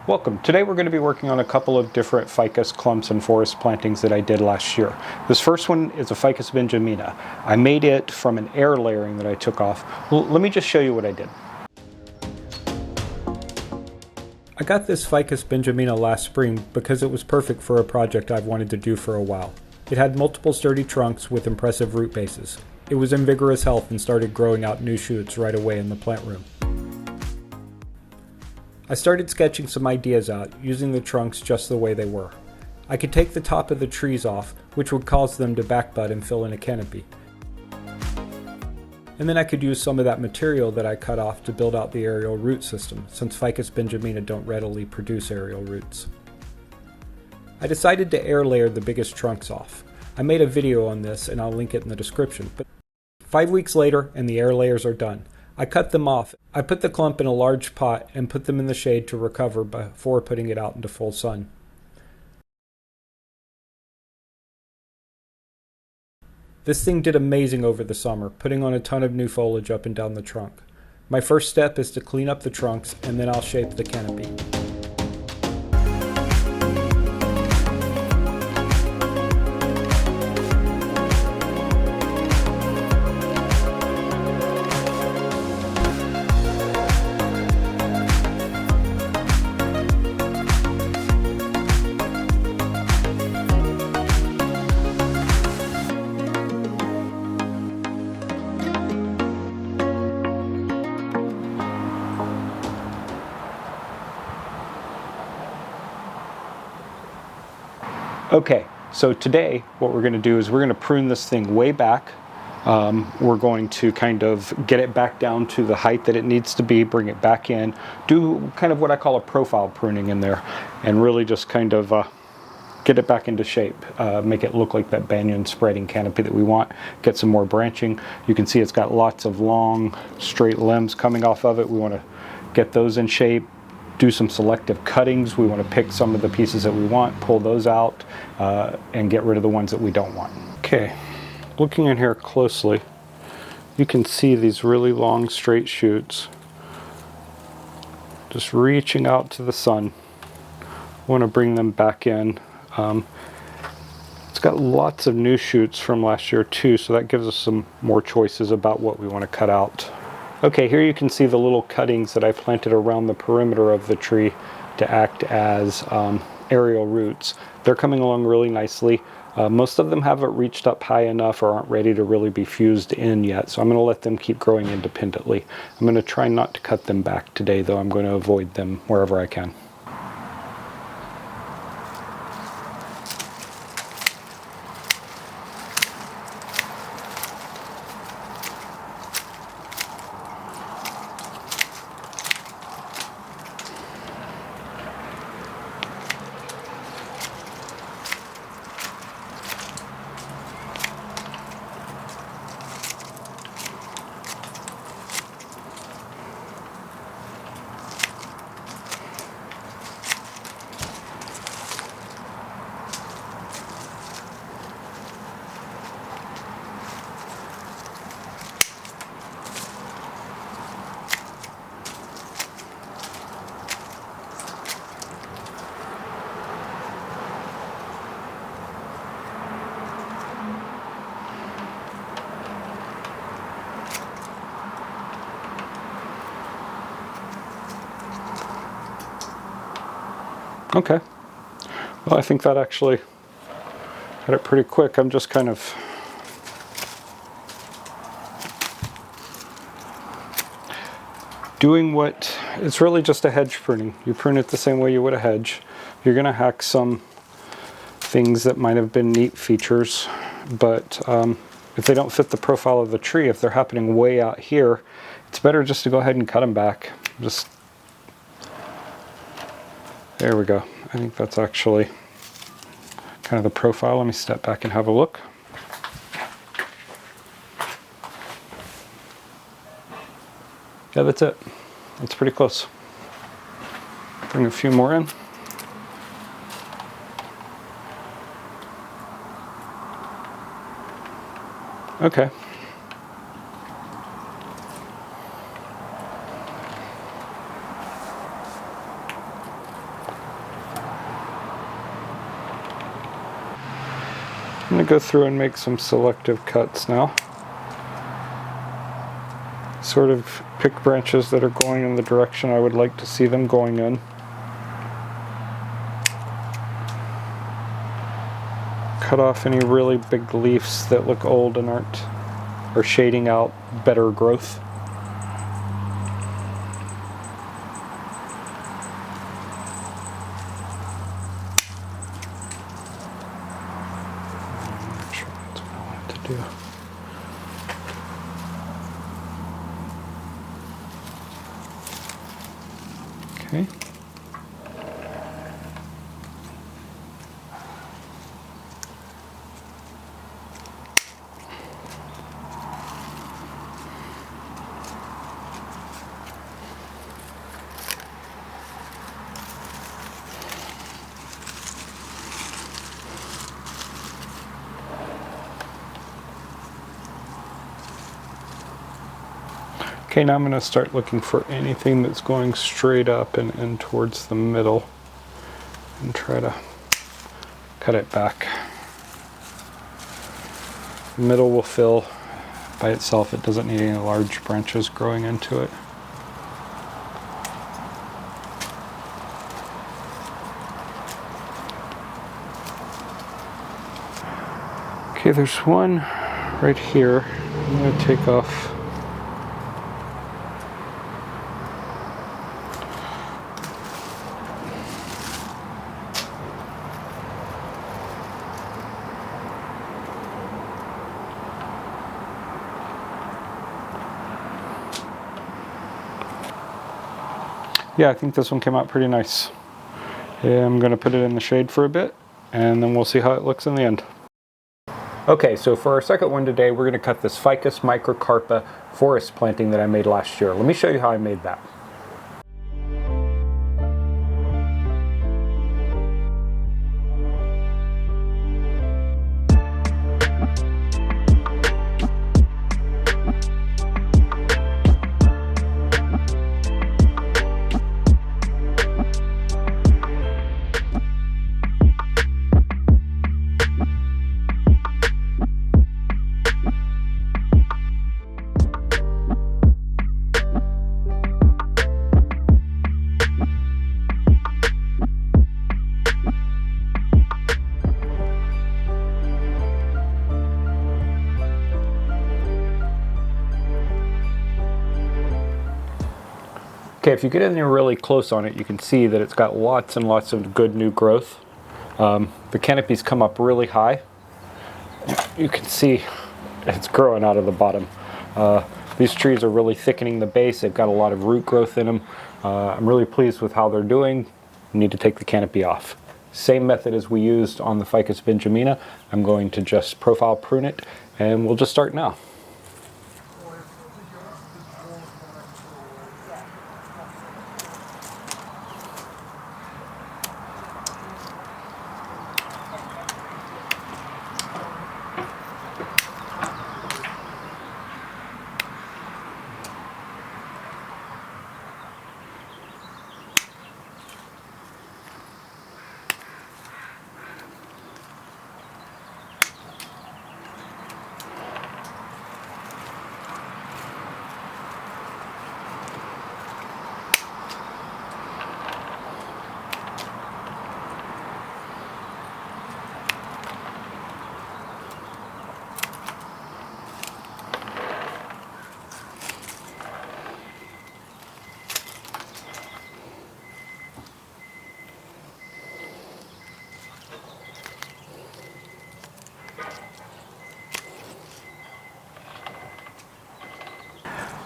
Welcome. Today we're going to be working on a couple of different ficus clumps and forest plantings that I did last year. This first one is a Ficus Benjamina. I made it from an air layering that I took off. Let me just show you what I did. I got this Ficus Benjamina last spring because it was perfect for a project I've wanted to do for a while. It had multiple sturdy trunks with impressive root bases. It was in vigorous health and started growing out new shoots right away in the plant room. I started sketching some ideas out, using the trunks just the way they were. I could take the top of the trees off, which would cause them to backbud and fill in a canopy. And then I could use some of that material that I cut off to build out the aerial root system, since Ficus Benjamina don't readily produce aerial roots. I decided to air layer the biggest trunks off. I made a video on this and I'll link it in the description. But 5 weeks later and the air layers are done. I cut them off. I put the clump in a large pot and put them in the shade to recover before putting it out into full sun. This thing did amazing over the summer, putting on a ton of new foliage up and down the trunk. My first step is to clean up the trunks and then I'll shape the canopy. Okay, so today what we're going to do is we're going to prune this thing way back. We're going to kind of get it back down to the height that it needs to be, bring it back in, do kind of what I call a profile pruning in there, and really just kind of get it back into shape, make it look like that banyan spreading canopy that we want, get some more branching. You can see it's got lots of long, straight limbs coming off of it. We want to get those in shape. Do some selective cuttings. We want to pick some of the pieces that we want, pull those out, and get rid of the ones that we don't want. Okay, looking in here closely, you can see these really long straight shoots just reaching out to the sun. I want to bring them back in. It's got lots of new shoots from last year too, so that gives us some more choices about what we want to cut out. Okay, here you can see the little cuttings that I planted around the perimeter of the tree to act as aerial roots. They're coming along really nicely. Most of them haven't reached up high enough or aren't ready to really be fused in yet, so I'm going to let them keep growing independently. I'm going to try not to cut them back today, though. I'm going to avoid them wherever I can. Okay, well, I think that actually got it pretty quick. I'm just kind of doing what, it's really just a hedge pruning. You prune it the same way you would a hedge. You're going to hack some things that might have been neat features, but if they don't fit the profile of the tree, if they're happening way out here, it's better just to go ahead and cut them back. Just there we go. I think that's actually kind of the profile. Let me step back and have a look. Yeah, that's it. That's pretty close. Bring a few more in. Okay. I'm going to go through and make some selective cuts now. Sort of pick branches that are going in the direction I would like to see them going in. Cut off any really big leaves that look old and are shading out better growth. I'm sure that's what I want to do. Okay. Okay, now I'm going to start looking for anything that's going straight up and towards the middle and try to cut it back. The middle will fill by itself. It doesn't need any large branches growing into it. Okay, there's one right here. I'm going to take off. Yeah, I think this one came out pretty nice. Yeah, I'm going to put it in the shade for a bit, and then we'll see how it looks in the end. Okay, so for our second one today, we're going to cut this Ficus Microcarpa forest planting that I made last year. Let me show you how I made that. Okay, if you get in there really close on it, you can see that it's got lots and lots of good new growth. The canopies come up really high. You can see it's growing out of the bottom. These trees are really thickening the base. They've got a lot of root growth in them. I'm really pleased with how they're doing. You need to take the canopy off. Same method as we used on the Ficus Benjamina. I'm going to just profile prune it, and we'll just start now.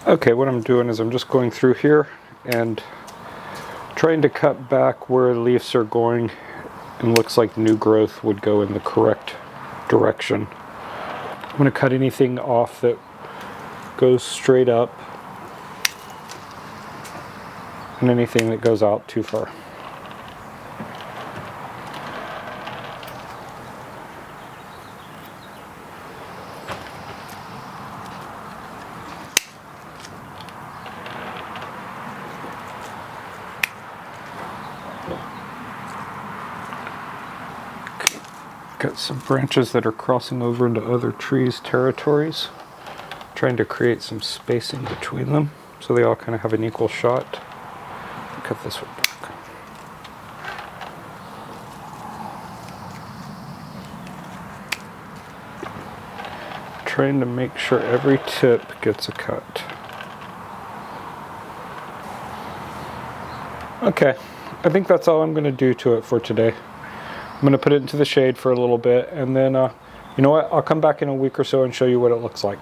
Okay, what I'm doing is I'm just going through here and trying to cut back where leaves are going and looks like new growth would go in the correct direction. I'm going to cut anything off that goes straight up and anything that goes out too far. Got some branches that are crossing over into other trees' territories. Trying to create some spacing between them so they all kind of have an equal shot. Cut this one back. Trying to make sure every tip gets a cut. Okay, I think that's all I'm going to do to it for today. I'm going to put it into the shade for a little bit, and then, you know what, I'll come back in a week or so and show you what it looks like.